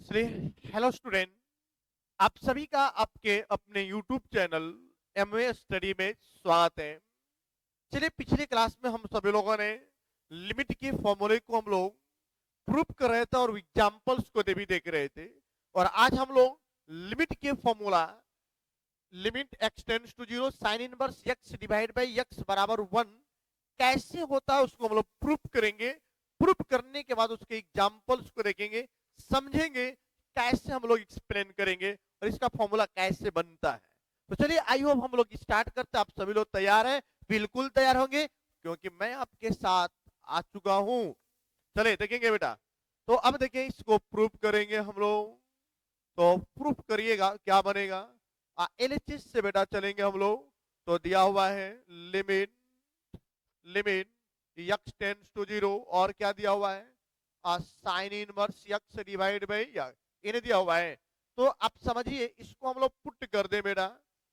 चलिए, hello student. आप सभी का आपके अपने यूट्यूब चैनल एमवे स्टडी में स्वागत है। चलिए, पिछले क्लास में हम सभी लोगों ने लिमिट के फॉर्मूले को हम लोग प्रूफ कर रहे थे और एग्जांपल्स को भी देख रहे थे। और आज हम लोग लिमिट के formula limit x tends to zero sine inverse x divide by x बराबर 1 कैसे होता है उसको हम लोग प्रूफ करेंगे। प्रूफ करने के बाद उसके एग्जांपल्स को देखेंगे, समझेंगे, कैसे हम लोग एक्सप्लेन करेंगे और इसका फॉर्मूला कैसे बनता है। तो चलिए, आई होप हम लोग स्टार्ट करते हैं। आप सभी लोग तैयार हैं? बिल्कुल तैयार होंगे, क्योंकि मैं आपके साथ आ चुका हूं। चलिए देखेंगे बेटा। तो अब देखें, इसको प्रूफ करेंगे हम लोग। तो प्रूफ करिएगा, क्या बनेगा। एलएचएस से बेटा चलेंगे हम लोग। तो दिया हुआ है limit limit x tends to zero, और क्या दिया हुआ है sine inverse x divide by x, इन्हें दिया हुआ है। तो आप समझिए, इसको हम लोग पुट कर दे बेटा।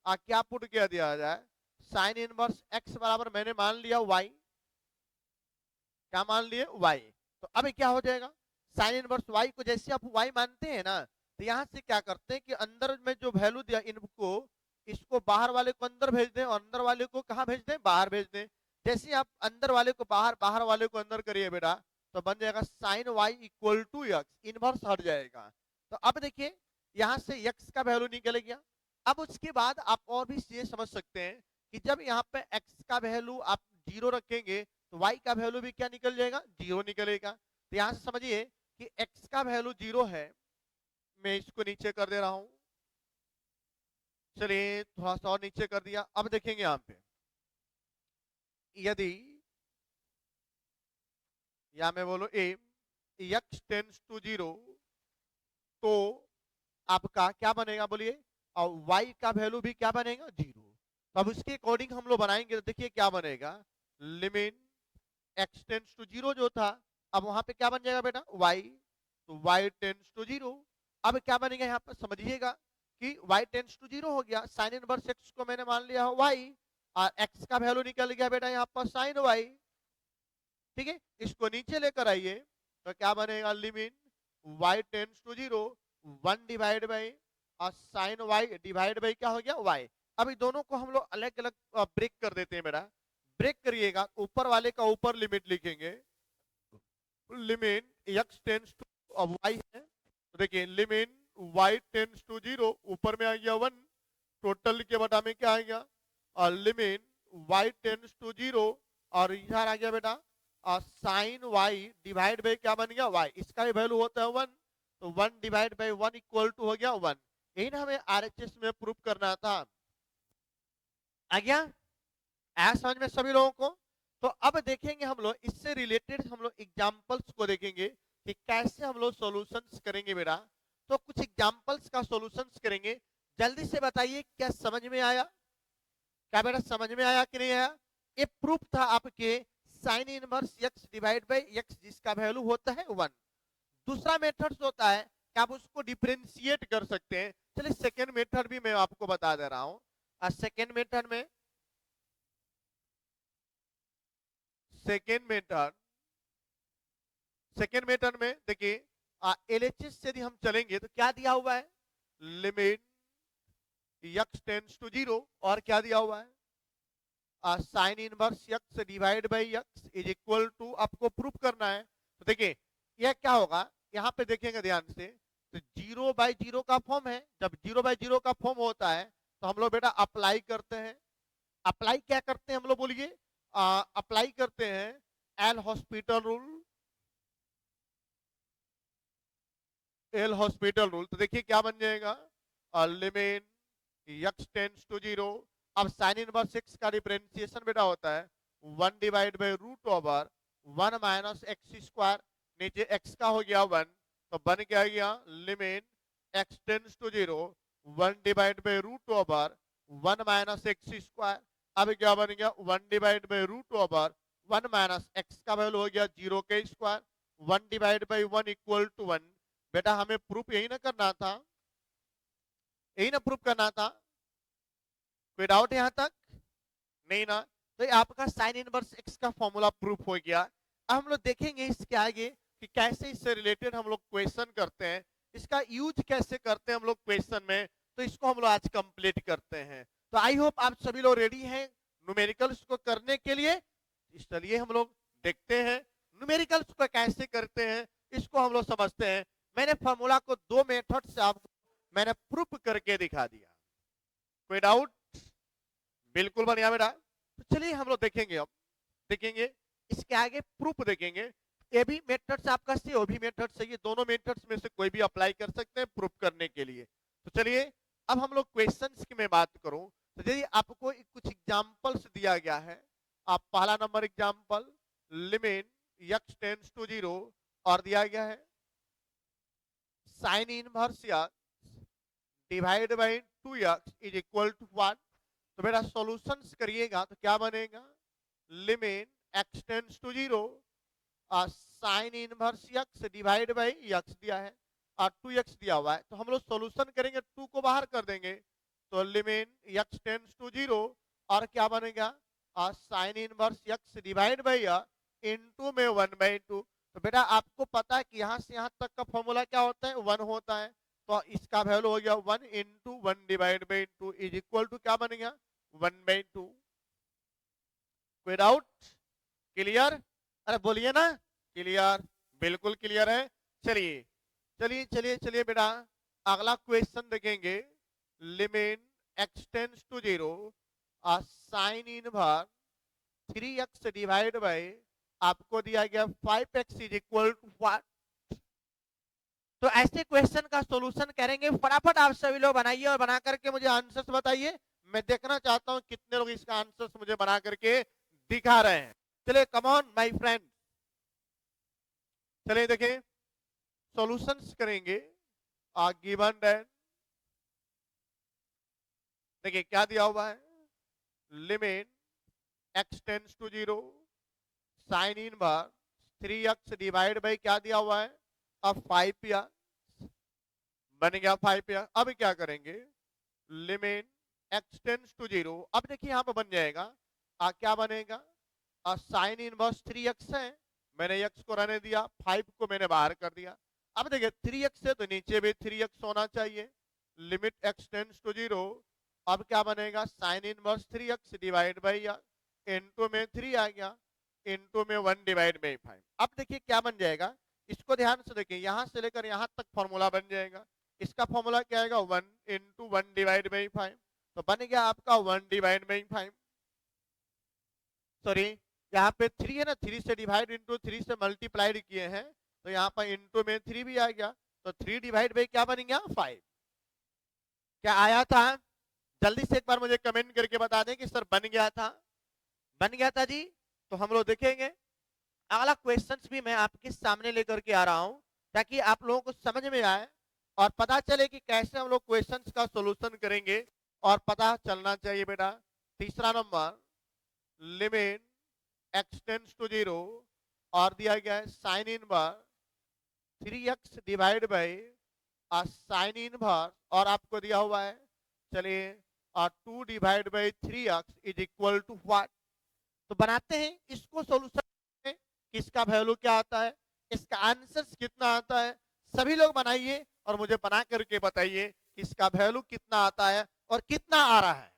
क्या पुट किया दिया जाए। साइन इनवर्स एक्स बराबर मैंने मान लिया वाई। क्या मान लिए? वाई। तो अब क्या हो जाएगा, साइन इनवर्स वाई को जैसे आप वाई मानते हैं ना, तो यहां से क्या करते हैं कि अंदर में जो वैल्यू दिया इनको, इसको बाहर वाले को अंदर भेज दें और अंदर वाले को कहां भेज दें? बाहर भेज दें। जैसे आप अंदर वाले को बाहर, बाहर वाले को अंदर करिए बेटा, तो बन जाएगा sine y equal to x, inverse हट जाएगा। तो अब देखिए, यहां से एक्स का वैल्यू निकल गया। अब उसके बाद आप और भी ये समझ सकते हैं कि जब यहाँ पे एक्स का वैल्यू आप जीरो रखेंगे तो y का वैल्यू भी क्या निकल जाएगा? जीरो निकलेगा। तो यहां से समझिए कि x का वैल्यू जीरो है। मैं इसको नीचे कर दे रहा हूं। चलिए, थोड़ा सा और नीचे कर दिया। अब देखेंगे यहां पे, यदि या मैं बोलो ए x टेंड्स टू जीरो, तो आपका क्या बनेगा बोलिए, और y का वैल्यू भी क्या बनेगा? जीरो। तो अब उसके अकॉर्डिंग हम लोग बनाएंगे, तो देखिए क्या बनेगा। Limit x tends to zero जो था, अब वहां पे क्या बन जाएगा बेटा? y। तो y टेंड्स टू जीरो। अब क्या बनेगा यहाँ पर समझिएगा कि y टेंड्स टू जीरो हो गया। साइन इनवर्स x को मैंने मान लिया है y, और x का वैल्यू निकल गया बेटा यहाँ पर साइन y। ठीक है, इसको नीचे लेकर आइए, तो क्या बनेगा? Limit y tends to zero 1 divide by sine y divide by क्या हो गया? y। अब इन दोनों को हम लोग अलग अलग ब्रेक कर देते हैं बेटा। ब्रेक करिएगा, ऊपर वाले का ऊपर लिमिट लिखेंगे। लिमिट x टेंड्स टू, अब y है तो देखिए limit y tends to zero, ऊपर में आ गया 1, टोटल के बटा में क्या आ गया, और limit y tends to zero, और इधर आ गया बेटा साइन y डिवाइड बाई क्या बन गया? y। इसका भी वैल्यू होता है 1, तो 1 डिवाइड बाई 1 इक्वल टू हो गया 1। यही ना हमें आरएचएस में प्रूफ करना था। आ गया? आया समझ में सभी लोगों को? तो अब देखेंगे हम लोग, इससे रिलेटेड हम लोग एग्जांपल्स को देखेंगे कि कैसे हम लोग सॉल्यूशंस करेंगे बेटा। तो कुछ एग्जांपल्स का सॉल्यूशंस करेंगे। जल्दी से बताइए, क्या समझ में आया? क्या बेटा समझ में आया कि नहीं आया? ये प्रूफ था आपके sign inverse x divide by x, जिसका वैल्यू होता है 1। दूसरा मेथड होता है कि आप उसको डिफरेंशिएट कर सकते हैं। चलिए, सेकेंड मेथड भी मैं आपको बता दे रहा हूं। सेकेंड मेथड में सेकेंड मेथड सेकेंड मेथड में देखिए, एलएचएस से यदि हम चलेंगे तो क्या दिया हुआ है? Limit x tends to zero, और क्या दिया हुआ है? Sine inverse x divide by x is equal to, आपको प्रूफ करना है। तो देखिए यह क्या होगा, यहाँ पे देखेंगे ध्यान से, तो जीरो बाई जीरो का फॉर्म है। जब जीरो बाई जीरो का फॉर्म होता है तो हम लोग बेटा अप्लाई करते हैं। अप्लाई क्या करते हैं हम लोग बोलिए? अप्लाई करते हैं L hospital rule. L hospital rule, तो देखिए क्या बन जाएगा, limit x tends to zero. अब साइन इनवर्स x का डिफरेंशिएशन बेटा होता है 1 divide by root over 1 minus x square. नीचे x का हो गया 1, तो बन क्या गया? Limit x tends to zero 1 divide by root over 1 minus x square. अब क्या बन गया? 1 divide by root over 1 minus x का वैल्यू हो गया 0 के square. 1 divide by 1 equal to 1। बेटा हमें प्रूफ यही ना करना था, यही ना प्रूफ करना था। कोई डाउट यहां तक? नहीं ना? तो ये आपका साइन इनवर्स एक्स का फॉर्मूला प्रूफ हो गया। अब हम लोग देखेंगे इसके आगे कि कैसे इससे रिलेटेड हम लोग क्वेश्चन करते हैं, इसका यूज कैसे करते हैं हम लोग क्वेश्चन में, तो इसको हम लोग आज कंप्लीट करते हैं। तो आई होप आप सभी लोग रेडी हैं न्यूमेरिकल्स को करने के लिए। चलिए हम लोग देखते हैं न्यूमेरिकल्स को कैसे करते हैं, इसको हम लोग समझते हैं। मैंने फॉर्मूला को दो मेथड से आपको मैंने प्रूफ करके दिखा दिया। कोई डाउट? बिल्कुल बढ़िया बेटा। तो चलिए हम लोग देखेंगे, अब देखेंगे इसके आगे प्रूफ देखेंगे। ये भी मेथड्स आपका से, वो भी मेथड्स है, ये दोनों मेथड्स में से कोई भी अप्लाई कर सकते हैं प्रूफ करने के लिए। तो चलिए अब हम लोग क्वेश्चंस की मैं बात करूं तो यदि आपको कुछ एग्जांपल्स दिया गया है। आप पहला number example limit x tends to 0 और दिया गया है sine inverse x divide by 2x is equal to 1। तो मेरा सॉल्यूशंस करिएगा तो क्या बनेगा, limit x tends to 0 sine inverse x divide by x दिया है और 2x दिया हुआ है। तो हम लोग सॉल्यूशन करेंगे, 2 को बाहर कर देंगे तो लिमिट x टेंड्स टू 0 और क्या बनेगा sign inverse x divide by into में 1/2। तो बेटा आपको पता है कि यहां से यहां तक का फॉर्मूला क्या होता है, 1 होता है। तो इसका वैल्यू हो गया 1 into 1 divide by 2 is equal to क्या बनेगा 1/2। कोई डाउट? क्लियर? अरे बोलिए ना क्लियर, बिल्कुल क्लियर है। चलिए चलिए चलिए चलिए बेटा अगला क्वेश्चन देखेंगे। Limit x tends to 0 sine inverse 3x divide by आपको दिया गया 5x इज इक्वल टू 1। तो ऐसे क्वेश्चन का सॉल्यूशन करेंगे। फटाफट आप सभी लोग बनाइए और बना करके मुझे आंसर्स बताइए। मैं देखना चाहता हूं कितने लोग इसका आंसर्स मुझे बना करके दिखा रहे हैं। चलिए कम ऑन माय फ्रेंड, चलिए देखिए सॉल्यूशंस करेंगे। गिवन दैट देखिए क्या दिया हुआ है, limit x tends to 0 sine inverse 3x divide by क्या दिया हुआ है अब 5x बन गया 5x। अब क्या करेंगे, लिमिट x टेंड्स टू 0, अब देखिए यहां पर बन जाएगा क्या बनेगा साइन इनवर्स 3x है, मैंने x को रहने दिया, 5 को मैंने बाहर कर दिया। अब देखिए 3x है तो नीचे भी 3x होना चाहिए। लिमिट x टेंड्स टू 0 अब क्या बनेगा sign inverse 3x divide by into में 3 आ गया इनटू में 1 डिवाइड बाई 5। अब देखिए क्या बन जाएगा, इसको ध्यान से देखिए, यहां से लेकर यहां तक फॉर्मूला बन जाएगा। इसका फॉर्मूला क्या आएगा 1 इंटू 1 डिवाइड बाई 5। तो बन गया आपका 1 डिवाइड बाई 5। सॉरी यहाँ पे 3 है ना, 3 से डिवाइड इंटू 3 से मल्टीप्लाइड किए हैं तो यहाँ पर इंटू में 3 भी आ गया। तो 3 डिवाइड बाई क्या बन गया 5। क्या आया था? जल्दी से एक बार मुझे कमेंट करके बता दें कि सर बन गया था। बन गया था जी। तो हम लोग देखेंगे अगला क्वेश्चंस भी मैं आपके सामने लेकर के आ रहा हूं ताकि आप लोगों को समझ में आए और पता चले कि कैसे हम लोग क्वेश्चंस का सॉल्यूशन करेंगे और पता चलना चाहिए बेटा। तीसरा number limit x tends to 0 और दिया गया है sine inverse 3x divide by sine inverse और आपको दिया हुआ है चलिए 2 divide by 3x is equal to 1। तो बनाते हैं इसको सॉल्यूशन में, इसका वैल्यू क्या आता है, इसका आंसर कितना आता है। सभी लोग बनाइए और मुझे बना करके बताइए इसका वैल्यू कितना आता है और कितना आ रहा है।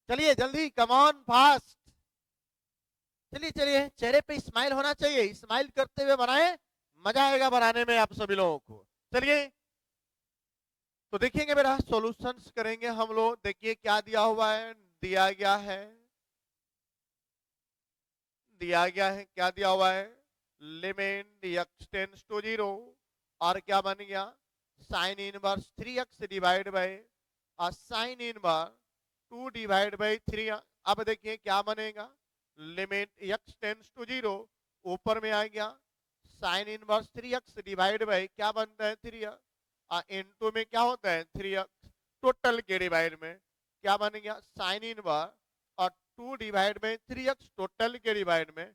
चलिए जल्दी, कम ऑन फास्ट। चलिए चलिए चेहरे पे स्माइल होना चाहिए, स्माइल करते हुए बनाए, मजा आएगा बनाने में आप सभी लोगों को। चलिए तो देखेंगे मेरा सॉल्यूशंस करेंगे हम लोग। देखिए क्या दिया हुआ है, दिया गया है क्या दिया हुआ है, लिमिट x टेंड्स टू 0 और क्या बन गया sign inverse 3x divide by sine inverse 2 divide by 3। अब देखिए क्या बनेगा, लिमिट x टेंड्स टू 0 ऊपर में आ गया sign inverse 3x divide by क्या बनता है 3 इनटू में क्या होता है 3x टोटल के डिवाइड में क्या बन गया साइन इनवर्स और 2 डिवाइड में 3x टोटल के डिवाइड में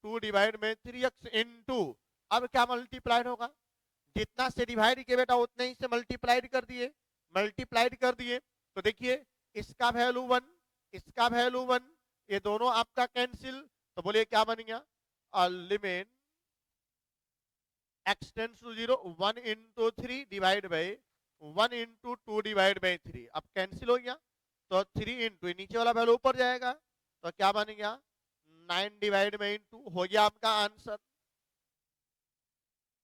2 डिवाइड में 3x इनटू अब क्या मल्टीप्लाइड होगा, जितना से डिवाइड किए बेटा उतने ही से मल्टीप्लाइड कर दिए। तो देखिए इसका वैल्यू 1, इसका वैल्यू 1, ये दोनों आपका कैंसिल। तो बोलिए क्या बन गया, limit x tends to 0 1 into 3 divide by 1 into 2 divide by 3। अब कैंसिल हो गया तो 3 इंटू नीचे वाला वैल्यू ऊपर जाएगा तो क्या बन गया 9 डिवाइड बाई इंटू। हो गया आपका आंसर।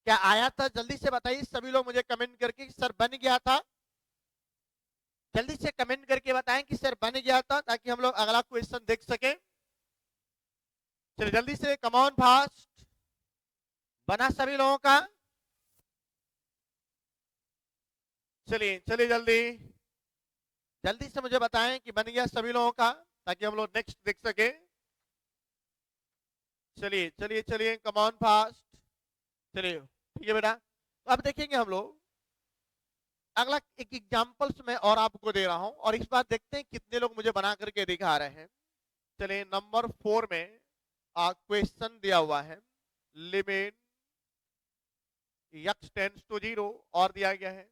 क्या आया था जल्दी से बताइए सभी लोग मुझे कमेंट करके सर बन गया था। जल्दी से कमेंट करके बताएं कि सर बन गया था ताकि हम लोग अगला क्वेश्चन देख सकें। चलिए जल्दी से कम ऑन फास्ट। बना सभी लोगों का। चलिए चलिए जल्दी जल्दी से मुझे बताएं कि बन गया सभी लोगों का ताकि हम लोग नेक्स्ट देख सके। चलिए चलिए चलिए कम ऑन फास्ट। चलिए ठीक है बेटा। तो अब देखेंगे हम लोग अगला एक एग्जांपल्स में और आपको दे रहा हूं और इस बार देखते हैं कितने लोग मुझे बना करके दिखा रहे हैं। चलिए नंबर 4 में क्वेश्चन दिया हुआ है लिमिट x टेंड्स टू 0 और दिया गया है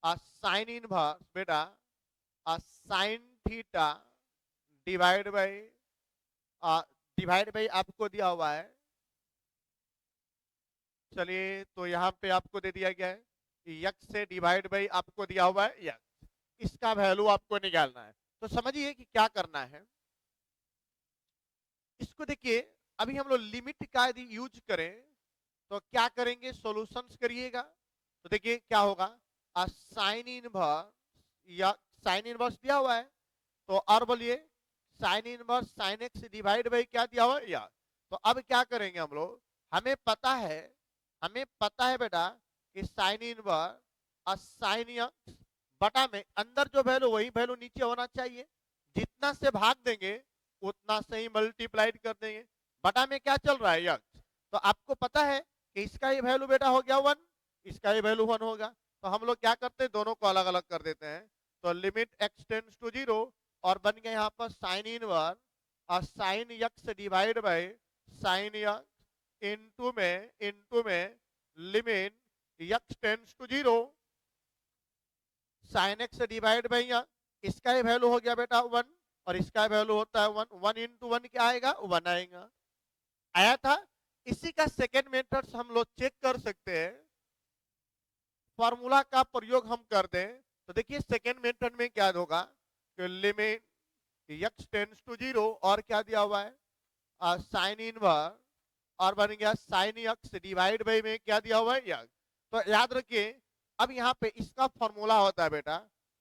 साइन इनवर्स बेटा साइन थीटा डिवाइड बाई आपको दिया हुआ है। चलिए तो यहां पे आपको दे दिया गया है x से डिवाइड बाई आपको दिया हुआ है x। इसका वैल्यू आपको निकालना है। तो समझिए कि क्या करना है। इसको देखिए अभी हम लोग लिमिट का यदि यूज करें तो क्या करेंगे सॉल्यूशंस करिएगा। तो देखिए क्या होगा साइन इनवर्स या साइन इनवर्स दिया हुआ है तो और बोलिए sign inverse sign X divide by क्या दिया हुआ है या। तो अब क्या करेंगे हम लोग हमें पता है बेटा कि साइन इनवर्स साइन एक्स बटा में अंदर जो वैल्यू वही वैल्यू नीचे होना चाहिए। जितना से भाग देंगे उतना से ही मल्टीप्लाइड कर देंगे। बटा में क्या चल रहा है यक्स। तो आपको पता है कि इसका ये वैल्यू बेटा हो गया 1 इसका ये वैल्यू 1 होगा। तो हम लोग क्या करते हैं दोनों को अलग अलग कर देते हैं। तो लिमिट x टेंड्स टू 0 और बन गया यहाँ पर साइन इनवर्स और sine X divide by sine X into में limit x tends to 0 sine X divide by इसका ही वैल्यू हो गया बेटा 1 और इसका वैल्यू होता है 1 1 इंटू 1 क्या आएगा 1 आएगा। आया था। इसी का सेकेंड मेथड हम लोग चेक कर सकते हैं। फॉर्मूला का प्रयोग हम कर दें तो देखिए सेकेंड मेथड में क्या होगा कि लिमिट x टेंड्स टू 0 और क्या दिया हुआ है साइन इनवर्स और बन गया साइन x डिवाइड बाई में क्या दिया हुआ है x। तो याद रखिए अब यहाँ पे इसका फॉर्मूला होता है बेटा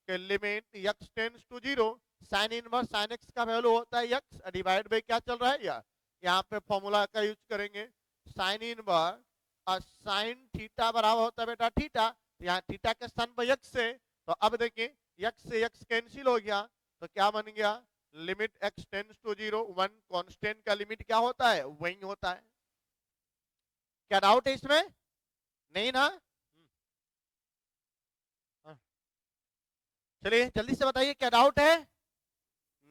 कि limit x tends to 0 sine inverse sine x का वैल्यू होता है x डिवाइड बाई क्या चल रहा है या। यहाँ पे फॉर्मूला का यूज करेंगे साइन इनवर्स और साइन थीटा बराबर होता है बेटा थीटा। यहाँ थीटा के स्थान पर x से तो अब देखिए x से x कैंसिल हो गया तो क्या बन गया limit x tends to 0 1 constant का लिमिट क्या होता है वही होता है। क्या डाउट है इसमें नहीं ना। चलिए जल्दी से बताइए क्या डाउट है।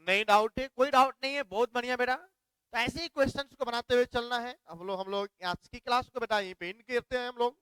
नहीं डाउट है कोई डाउट नहीं है बहुत बढ़िया बेटा। तो ऐसे ही क्वेश्चंस को बनाते हुए चलना है हम लोग आज की क्लास को बेटा यहीं पे एंड करते हैं हम लोग।